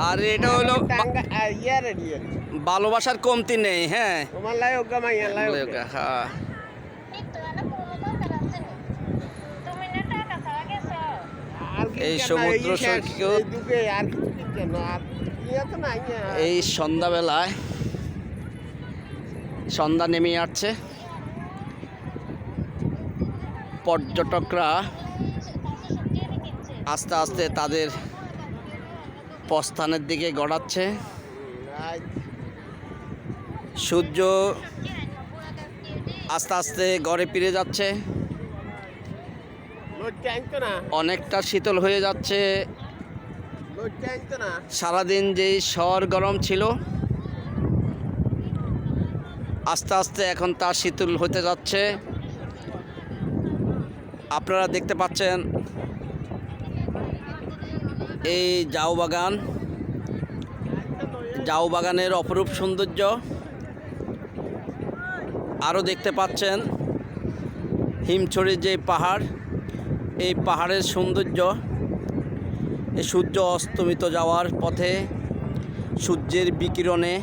আর এটা হলো ভালোবাসার কমতি নেই। হ্যাঁ, হ্যাঁ, এই সমুদ্র সৈকত এই সন্ধ্যাবেলায় সন্ধ্যা নেমে আসছে। পর্যটকরা আস্তে আস্তে তাদের প্রস্থানের দিকে গড়াচ্ছে। সূর্য আস্তে আস্তে গড়ে ফিরে যাচ্ছে, অনেকটা শীতল হয়ে যাচ্ছে। সারাদিন যেই শহর গরম ছিল, আস্তে আস্তে এখন তা শীতল হতে যাচ্ছে। আপনারা দেখতে পাচ্ছেন এই ঝাউ বাগানের অপরূপ সৌন্দর্য। আরও দেখতে পাচ্ছেন হিমছড়ির যে পাহাড়, এই পাহাড়ের সৌন্দর্য। এই সূর্য অস্তমিত যাওয়ার পথে সূর্যের বিকিরণে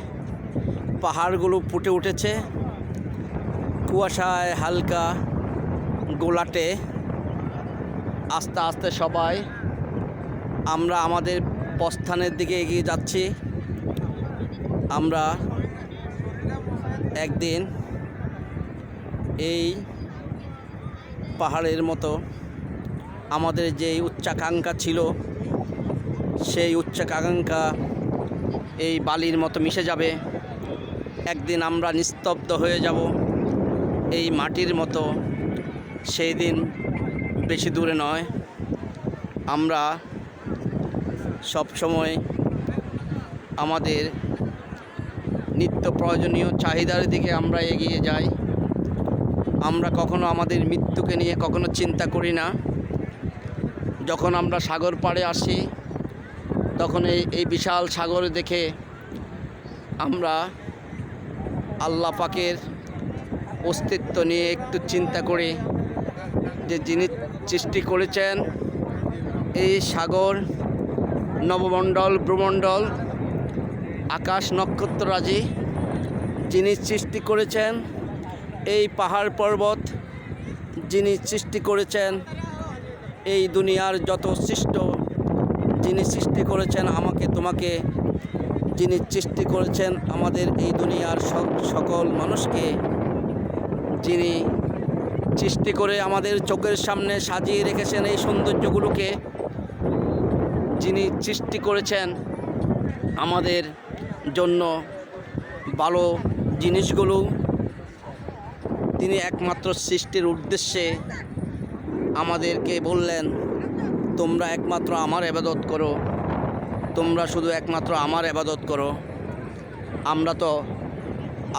পাহাড়গুলো ফুটে উঠেছে। কুয়াশায় হালকা গোলাটে আস্তে আস্তে সবাই আমরা আমাদের প্রস্থানের দিকে এগিয়ে যাচ্ছি। আমরা একদিন এই পাহাড়ের মতো আমাদের যে উচ্চাকাঙ্ক্ষা ছিল, সেই উচ্চাকাঙ্ক্ষা এই বালির মতো মিশে যাবে। একদিন আমরা নিস্তব্ধ হয়ে যাব এই মাটির মতো। সেই দিন বেশি দূরে নয়। আমরা সব সময় আমাদের নিত্য প্রয়োজনীয় চাহিদার দিকে আমরা এগিয়ে যাই। আমরা কখনো আমাদের মৃত্যুকে নিয়ে কখনো চিন্তা করি না। যখন আমরা সাগর পাড়ে আসি, তখন এই বিশাল সাগর দেখে আমরা আল্লাহ পাকের অস্তিত্ব নিয়ে একটু চিন্তা করি, যে যিনি সৃষ্টি করেছেন এই সাগর, নবমণ্ডল, ভূমণ্ডল, আকাশ নক্ষত্ররাজি, যিনি সৃষ্টি করেছেন এই পাহাড় পর্বত, যিনি সৃষ্টি করেছেন এই দুনিয়ার যত সৃষ্ট, যিনি সৃষ্টি করেছেন আমাকে তোমাকে, যিনি সৃষ্টি করেছেন আমাদের এই দুনিয়ার সকল মানুষকে, যিনি সৃষ্টি করে আমাদের চোখের সামনে সাজিয়ে রেখেছেন এই সৌন্দর্যগুলোকে, যিনি সৃষ্টি করেছেন আমাদের জন্য ভালো জিনিসগুলো, তিনি একমাত্র সৃষ্টির উদ্দেশ্যে আমাদেরকে বললেন, তোমরা একমাত্র আমার ইবাদত করো, তোমরা শুধু একমাত্র আমার ইবাদত করো। আমরা তো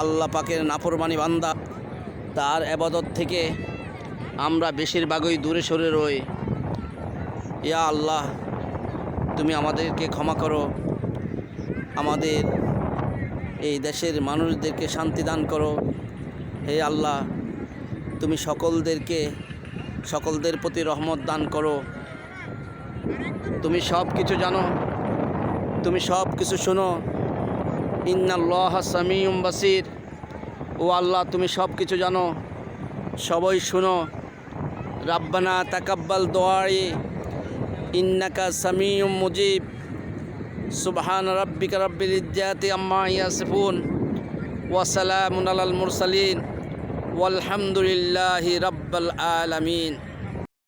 আল্লাহ পাকের নাফরমানি বান্দা, তার ইবাদত থেকে আমরা বেশিরভাগই দূরে সরে রই। ইয়া আল্লাহ, তুমি আমাদেরকে ক্ষমা করো, আমাদের এই দেশের মানুষদেরকে শান্তি দান করো। হে আল্লাহ, তুমি সকলদের প্রতি রহমত দান করো। তুমি সব কিছু জানো, তুমি সব কিছু শোনো। ইন্নাল্লাহা সামিউম বাসির। ও আল্লাহ, তুমি সব কিছু জানো, সবই শুনো। রাব্বানা তাকাব্বাল দুআই ইন্নাকা সামিউম মুজিব। সুবহান রাব্বিকা রাব্বিল ইজ্জাতি আম্মা ইয়াসিফুন ওয়া সালামুন আলাল মুরসালিন ওয়ালহামদুলিল্লাহি রাব্বিল আলামিন।